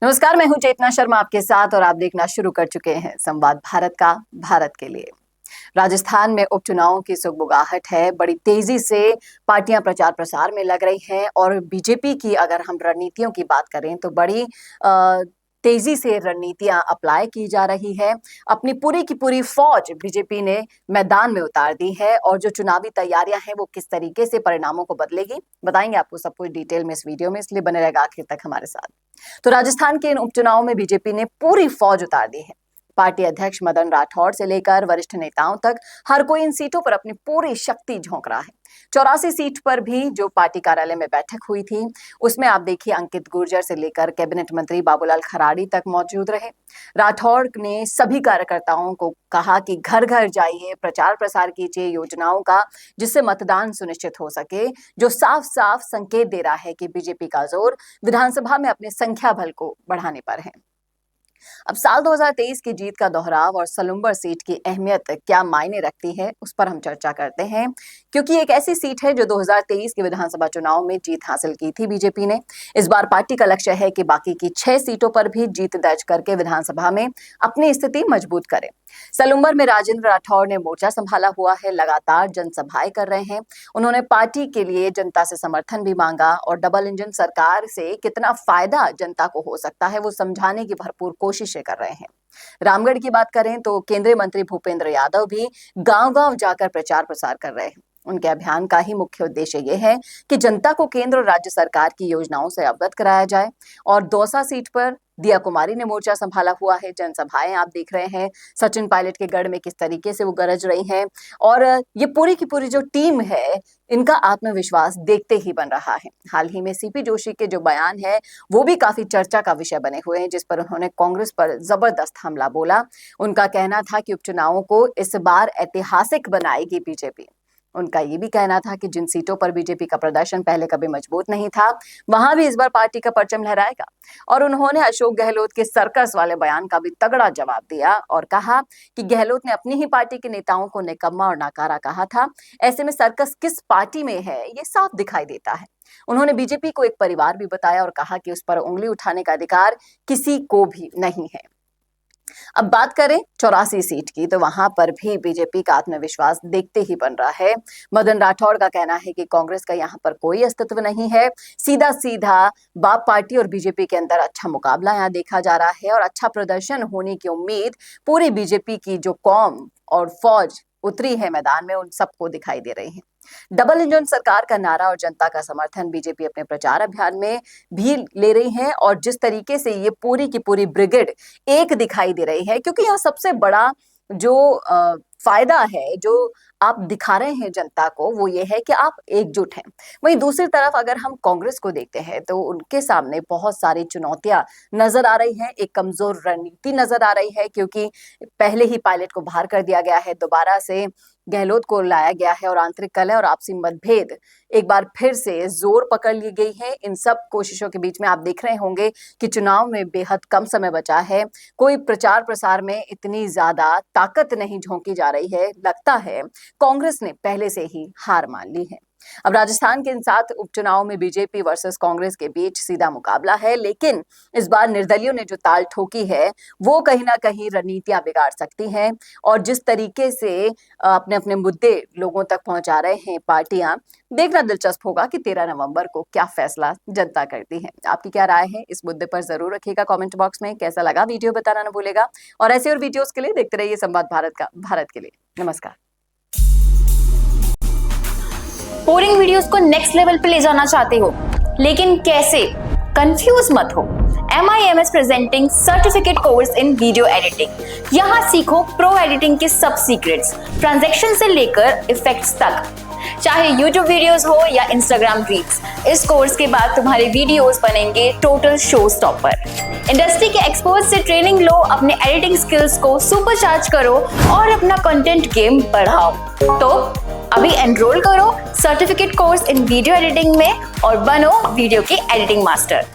नमस्कार, मैं हूं चेतना शर्मा आपके साथ और आप देखना शुरू कर चुके हैं संवाद भारत का भारत के लिए। राजस्थान में उपचुनावों की सुगबुगाहट है। बड़ी तेजी से पार्टियां प्रचार प्रसार में लग रही हैं और बीजेपी की अगर हम रणनीतियों की बात करें तो बड़ी तेजी से रणनीतियां अप्लाई की जा रही है। अपनी पूरी की पूरी फौज बीजेपी ने मैदान में उतार दी है और जो चुनावी तैयारियां हैं वो किस तरीके से परिणामों को बदलेगी, बताएंगे आपको सब कुछ डिटेल में इस वीडियो में, इसलिए बने रहेगा आखिर तक हमारे साथ। तो राजस्थान के इन उपचुनावों में बीजेपी ने पूरी फौज उतार दी है। पार्टी अध्यक्ष मदन राठौड़ से लेकर वरिष्ठ नेताओं तक हर कोई इन सीटों पर अपनी पूरी शक्ति झोंक रहा है। 84 सीट पर भी जो पार्टी कार्यालय में बैठक हुई थी उसमें आप देखिए अंकित गुर्जर से लेकर कैबिनेट मंत्री बाबूलाल खराड़ी तक मौजूद रहे। राठौड़ ने सभी कार्यकर्ताओं को कहा कि घर घर जाइए, प्रचार प्रसार कीजिए योजनाओं का, जिससे मतदान सुनिश्चित हो सके, जो साफ साफ संकेत दे रहा है कि बीजेपी का जोर विधानसभा में अपने संख्या बल को बढ़ाने पर है। अब साल 2023 की जीत का दोहराव और सलुम्बर सीट की अहमियत क्या मायने रखती है, उस पर हम चर्चा करते हैं, क्योंकि एक ऐसी सीट है जो 2023 के विधानसभा चुनाव में जीत हासिल की थी बीजेपी ने। इस बार पार्टी का लक्ष्य है कि बाकी की 6 सीटों पर भी जीत दर्ज करके विधानसभा में अपनी स्थिति मजबूत करे। सलुम्बर में राजेंद्र राठौड़ ने मोर्चा संभाला हुआ है, लगातार जनसभाएं कर रहे हैं। उन्होंने पार्टी के लिए जनता से समर्थन भी मांगा और डबल इंजन सरकार से कितना फायदा जनता को हो सकता है वो समझाने की भरपूर कोशिशें कर रहे हैं। रामगढ़ की बात करें तो केंद्रीय मंत्री भूपेंद्र यादव भी गांव-गांव जाकर प्रचार प्रसार कर रहे हैं। उनके अभियान का ही मुख्य उद्देश्य ये है कि जनता को केंद्र और राज्य सरकार की योजनाओं से अवगत कराया जाए। और दौसा सीट पर दिया कुमारी ने मोर्चा संभाला हुआ है। जनसभाएं आप देख रहे हैं, सचिन पायलट के गढ़ में किस तरीके से वो गरज रही हैं और ये पूरी की पूरी जो टीम है इनका आत्मविश्वास देखते ही बन रहा है। हाल ही में सीपी जोशी के जो बयान है वो भी काफी चर्चा का विषय बने हुए हैं, जिस पर उन्होंने कांग्रेस पर जबरदस्त हमला बोला। उनका कहना था कि उपचुनावों को इस बार ऐतिहासिक बनाएगी बीजेपी। उनका ये भी कहना था कि जिन सीटों पर बीजेपी का प्रदर्शन पहले कभी मजबूत नहीं था वहां भी इस बार पार्टी का परचम लहराएगा। और उन्होंने अशोक गहलोत के सर्कस वाले बयान का भी तगड़ा जवाब दिया और कहा कि गहलोत ने अपनी ही पार्टी के नेताओं को निकम्मा और नाकारा कहा था। ऐसे में सर्कस किस पार्टी में है ये साफ दिखाई देता है। उन्होंने बीजेपी को एक परिवार भी बताया और कहा कि उस पर उंगली उठाने का अधिकार किसी को भी नहीं है। अब बात करें 84 सीट की तो वहां पर भी बीजेपी का आत्मविश्वास देखते ही बन रहा है। मदन राठौड़ का कहना है कि कांग्रेस का यहां पर कोई अस्तित्व नहीं है। सीधा सीधा बाप पार्टी और बीजेपी के अंदर अच्छा मुकाबला यहां देखा जा रहा है और अच्छा प्रदर्शन होने की उम्मीद पूरी बीजेपी की जो कौम और फौज उतरी है मैदान में उन सबको दिखाई दे रही है। डबल इंजन सरकार का नारा और जनता का समर्थन बीजेपी अपने प्रचार अभियान में भी ले रही है और जिस तरीके से ये पूरी की पूरी ब्रिगेड एक दिखाई दे रही है, क्योंकि यहाँ सबसे बड़ा जो फायदा है जो आप दिखा रहे हैं जनता को वो ये है कि आप एकजुट हैं। वहीं दूसरी तरफ अगर हम कांग्रेस को देखते हैं तो उनके सामने बहुत सारी चुनौतियां नजर आ रही हैं। एक कमजोर रणनीति नजर आ रही है, क्योंकि पहले ही पायलट को बाहर कर दिया गया है, दोबारा से गहलोत को लाया गया है और आंतरिक कलह और आपसी मतभेद एक बार फिर से जोर पकड़ ली गई है। इन सब कोशिशों के बीच में आप देख रहे होंगे कि चुनाव में बेहद कम समय बचा है। कोई प्रचार प्रसार में इतनी ज्यादा ताकत नहीं झोंकी जा रही है। लगता है कांग्रेस ने पहले से ही हार मान ली है। अब राजस्थान के इन 7 उपचुनाव में बीजेपी वर्सेस कांग्रेस के बीच सीधा मुकाबला है, लेकिन इस बार निर्दलियों ने जो ताल ठोकी है वो कहीं ना कहीं रणनीतियां बिगाड़ सकती हैं। और जिस तरीके से अपने अपने मुद्दे लोगों तक पहुंचा रहे हैं पार्टियां, देखना दिलचस्प होगा कि 13 नवंबर को क्या फैसला जनता करती है। आपकी क्या राय है इस मुद्दे पर जरूर रखिएगा कमेंट बॉक्स में। कैसा लगा वीडियो बताना न भूलेगा और ऐसे और वीडियोस के लिए देखते रहिए संवाद भारत का भारत के लिए। नमस्कार। बोरिंग वीडियोस को नेक्स्ट लेवल पे ले जाना चाहते हो, लेकिन कैसे? कंफ्यूज मत हो। MIMS presenting certificate course in video editing. यहाँ सीखो प्रो एडिटिंग के सब सीक्रेट्स, ट्रांजैक्शन से लेकर इफेक्ट्स तक, चाहे YouTube वीडियोस हो या Instagram रील्स। इस कोर्स के बाद तुम्हारे वीडियोस बनेंगे टोटल शो स्टॉपर। इंडस्ट्री के एक्सपर्ट से ट्रेनिंग लो, अपने एडिटिंग स्किल्स को सुपरचार्ज करो और अपना कंटेंट गेम बढ़ाओ। तो अभी एनरोल करो certificate course in video editing में और बनो वीडियो की एडिटिंग मास्टर।